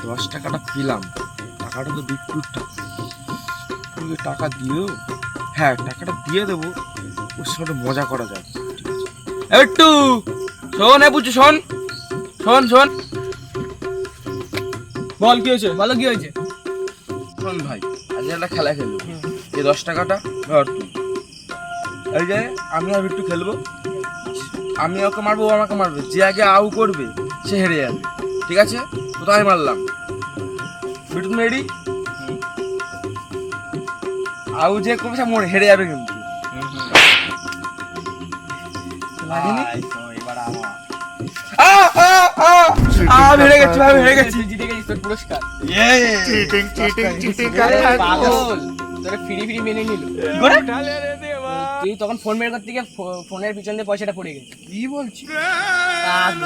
10 টাকাটা পেলাম, টাকাটা তো বিট্টুর টাকা। তুমি টাকা দিও, হ্যাঁ টাকাটা দিয়ে দেবো, ওর সঙ্গে মজা করা যাবে। ঠিক আছে একটু শোন, বুঝছো, শোন শোন শোন বল কি হয়েছে, বলো কি হয়েছে। শোন ভাই, আজ একটা খেলা খেলবো। এই 10 টাকাটা ধর তুই, এই যে আমি আর বিট্টু খেলবো, আমি ওকে মারবো, ও আমাকে মারবে, যে আগে আউ করবে সে হেরে যাবে। ঠিক আছে, কোথায় মারলাম? বিট্টু তুমি রেডি? আউ যে করবে সে মরে হেরে যাবে কিন্তু। লাগেনি? আমি হেরে গেছি ভাই, হেরে গেছি। তুই জিতে গেছিস, তোর পুরস্কার। চিটিং চিটিং চিটিং পাগল, তোরে ফ্রি ফ্রি মেনে নিল। কি করে? তুই তখন ফোন বের করতে গিয়ে ফোনের পিছন দিয়ে পয়সাটা পড়ে গেছে। কি বলছিস? পাগল।